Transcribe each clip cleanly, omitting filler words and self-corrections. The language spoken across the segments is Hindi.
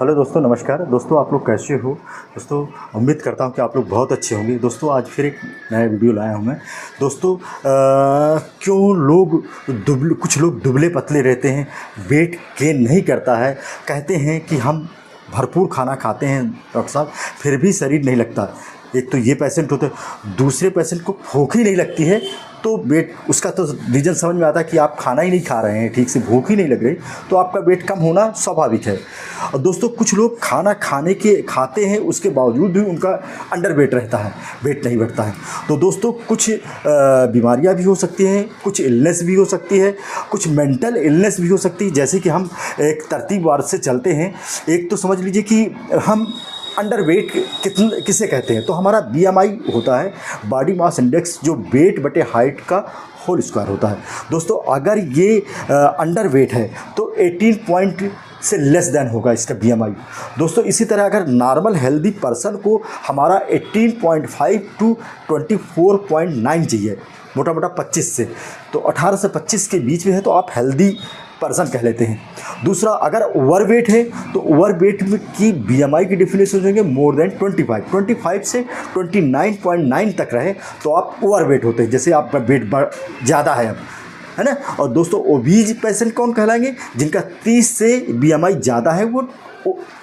हेलो दोस्तों, नमस्कार दोस्तों। आप लोग कैसे हो दोस्तों? उम्मीद करता हूँ कि आप लोग बहुत अच्छे होंगे। दोस्तों आज फिर एक नया वीडियो लाया हूँ मैं। दोस्तों क्यों लोग कुछ लोग दुबले पतले रहते हैं, वेट गेन नहीं करता है। कहते हैं कि हम भरपूर खाना खाते हैं डॉक्टर साहब, फिर भी शरीर नहीं लगता। एक तो ये पेशेंट होते हैं, दूसरे पेशेंट को भूख ही नहीं लगती है। तो वेट उसका तो रीज़न समझ में आता है कि आप खाना ही नहीं खा रहे हैं, ठीक से भूख ही नहीं लग रही, तो आपका वेट कम होना स्वाभाविक है। और दोस्तों कुछ लोग खाना खाते हैं, उसके बावजूद भी उनका अंडर वेट रहता है, वेट नहीं बढ़ता है। तो दोस्तों कुछ बीमारियां भी हो सकती हैं, कुछ इलनेस भी हो सकती है, कुछ मेंटल इलनेस भी हो सकती है। जैसे कि हम एक तरतीबवार से चलते हैं। एक तो समझ लीजिए कि हम अंडर वेट किसे कहते हैं, तो हमारा BMI होता है, बॉडी मास इंडेक्स, जो वेट बटे हाइट का होल स्क्वायर होता है। दोस्तों अगर ये अंडर वेट है तो 18 पॉइंट से लेस देन होगा इसका BMI। दोस्तों इसी तरह अगर नॉर्मल हेल्दी पर्सन को हमारा 18.5 टू 24.9 चाहिए, मोटा मोटा 25 से, तो 18 से 25 के बीच में है तो आप हेल्दी पर्सन कह लेते हैं। दूसरा, अगर ओवर वेट है तो ओवर वेट में की BMI की डेफिनेशन हो जाएंगे मोर देन 25 से 29.9 तक रहे तो आप ओवर वेट होते हैं, जैसे आपका वेट ज़्यादा है अब, है ना। और दोस्तों ओबीज पेशेंट कौन कहलाएंगे? जिनका 30 से BMI ज़्यादा है वो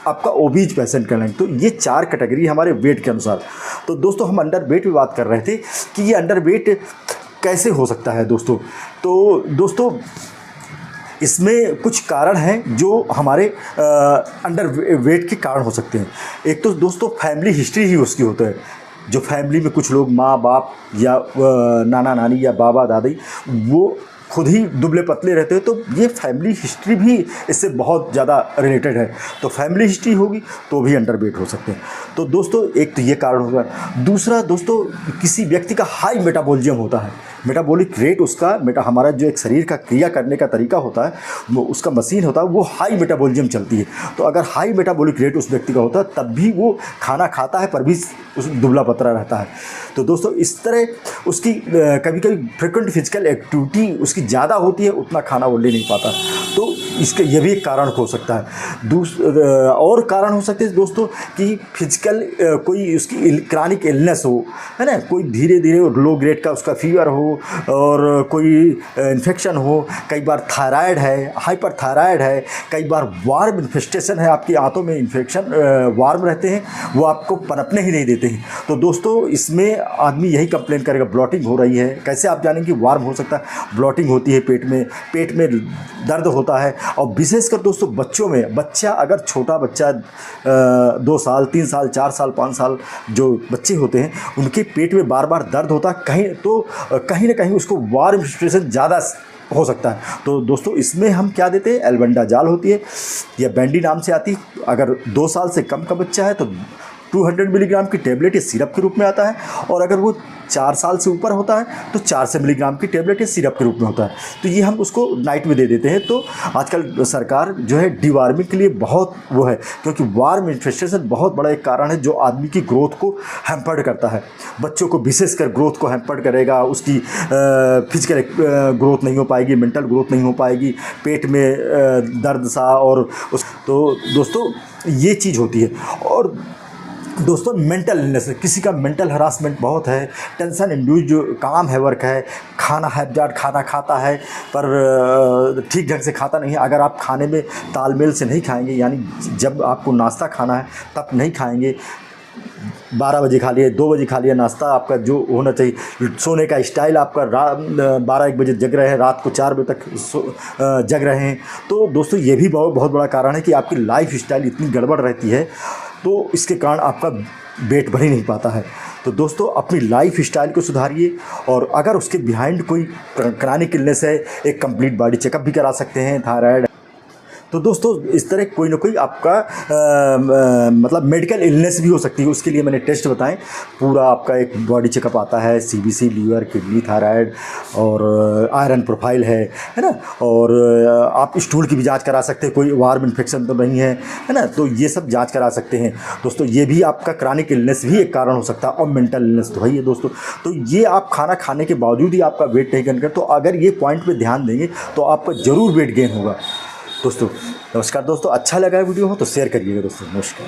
आपका ओबीज पेशेंट कहलाएंगे। तो ये 4 कैटेगरी हमारे वेट के अनुसार। तो दोस्तों हम अंडर वेट की बात कर रहे थे कि ये अंडर वेट कैसे हो सकता है दोस्तों। तो दोस्तों इसमें कुछ कारण हैं जो हमारे अंडर वेट के कारण हो सकते हैं। एक तो दोस्तों फैमिली हिस्ट्री ही उसकी होता है। जो फैमिली में कुछ लोग माँ बाप या नाना नानी या बाबा दादी वो खुद ही दुबले पतले रहते हैं, तो ये फैमिली हिस्ट्री भी इससे बहुत ज़्यादा रिलेटेड है। तो फैमिली हिस्ट्री होगी तो भी अंडर वेट हो सकते हैं। तो दोस्तों एक तो ये कारण होगा। दूसरा दोस्तों किसी व्यक्ति का हाई मेटाबॉलिज्म होता है, मेटाबॉलिक रेट उसका हमारा जो एक शरीर का क्रिया करने का तरीका होता है, वो उसका मशीन होता है, वो हाई मेटाबॉलिज्म चलती है। तो अगर हाई मेटाबॉलिक रेट उस व्यक्ति का होता है तब भी वो खाना खाता है पर भी दुबला पतला रहता है। तो दोस्तों इस तरह उसकी कभी कभी फ्रिक्वेंट फिजिकल एक्टिविटी उसकी ज़्यादा होती है, उतना खाना वो ले नहीं पाता। तो इसका ये भी एक कारण हो सकता है। और कारण हो सकते हैं दोस्तों कि फिजिकल कोई उसकी क्रॉनिक इलनेस हो, है ना, कोई धीरे धीरे लो ग्रेड का उसका फीवर हो और कोई इन्फेक्शन हो। कई बार थायराइड है, हाइपर थायराइड है, कई बार वार्म इन्फेस्टेशन है, आपकी आंतों में इन्फेक्शन वार्म रहते हैं, वो आपको पनपने ही नहीं देते हैं। तो दोस्तों इसमें आदमी यही कंप्लेन करेगा ब्लॉटिंग हो रही है। कैसे आप जानेंगे वार्म हो सकता है? ब्लॉटिंग होती है, पेट में दर्द होता है। और विशेषकर दोस्तों बच्चों में, बच्चा अगर छोटा बच्चा 2 साल 3 साल 4 साल 5 साल जो बच्चे होते हैं उनके पेट में बार बार दर्द होता है, कहीं ना कहीं उसको वार्म स्ट्रेसन ज़्यादा हो सकता है। तो दोस्तों इसमें हम क्या देते हैं? एल्बेंडाजॉल होती है या बैंडी नाम से आती है। अगर 2 साल से कम का बच्चा है तो 200 मिलीग्राम की टेबलेट या सिरप के रूप में आता है, और अगर वो 4 साल से ऊपर होता है तो 400 मिलीग्राम की टेबलेट या सिरप के रूप में होता है। तो ये हम उसको नाइट में दे देते हैं। तो आजकल सरकार जो है डिवार्मिंग के लिए बहुत वो है, क्योंकि वार्म इन्फेस्टेशन बहुत बड़ा एक कारण है जो आदमी की ग्रोथ को हैम्पर्ड करता है। बच्चों को विशेषकर ग्रोथ को हैम्पर्ड करेगा, उसकी फिजिकल ग्रोथ नहीं हो पाएगी, मेंटल ग्रोथ नहीं हो पाएगी, पेट में दर्द सा और तो दोस्तों ये चीज़ होती है। और दोस्तों मेंटल इलनेस, किसी का मेंटल हरासमेंट बहुत है, टेंशन इंड्यूस जो काम है, वर्क है, खाना हैजार्ड खाना खाता है पर ठीक ढंग से खाता नहीं है। अगर आप खाने में तालमेल से नहीं खाएंगे, यानी जब आपको नाश्ता खाना है तब नहीं खाएंगे, 12 बजे खा लिए, 2 बजे खा लिया नाश्ता, आपका जो होना चाहिए सोने का स्टाइल आपका 12-1 बजे जग रहे हैं, रात को 4 बजे तक जग रहे हैं, तो दोस्तों ये भी बहुत बड़ा कारण है कि आपकी लाइफ स्टाइल इतनी गड़बड़ रहती है, तो इसके कारण आपका वेट बढ़ ही नहीं पाता है। तो दोस्तों अपनी लाइफ स्टाइल को सुधारिए, और अगर उसके बिहाइंड कोई क्रॉनिक इलनेस है, एक कंप्लीट बॉडी चेकअप भी करा सकते हैं, थायराइड। तो दोस्तों इस तरह कोई ना कोई आपका मतलब मेडिकल इलनेस भी हो सकती है। उसके लिए मैंने टेस्ट बताएं, पूरा आपका एक बॉडी चेकअप आता है, CBC, लीवर, किडनी, थायराइड और आयरन प्रोफाइल है ना। और आप स्टूल की भी जांच करा सकते हैं, कोई वार्म इन्फेक्शन तो नहीं है ना, तो ये सब जांच करा सकते हैं दोस्तों। ये भी आपका क्रॉनिक इलनेस भी एक कारण हो सकता है, और मेंटल इलनेस तो है ये दोस्तों। तो ये आप खाना खाने के बावजूद ही आपका वेट नहीं गेन कर, तो अगर ये पॉइंट पे ध्यान देंगे तो आपका ज़रूर वेट गेन होगा। दोस्तों नमस्कार दोस्तों, अच्छा लगा है वीडियो हो तो शेयर करिएगा दोस्तों, नमस्कार।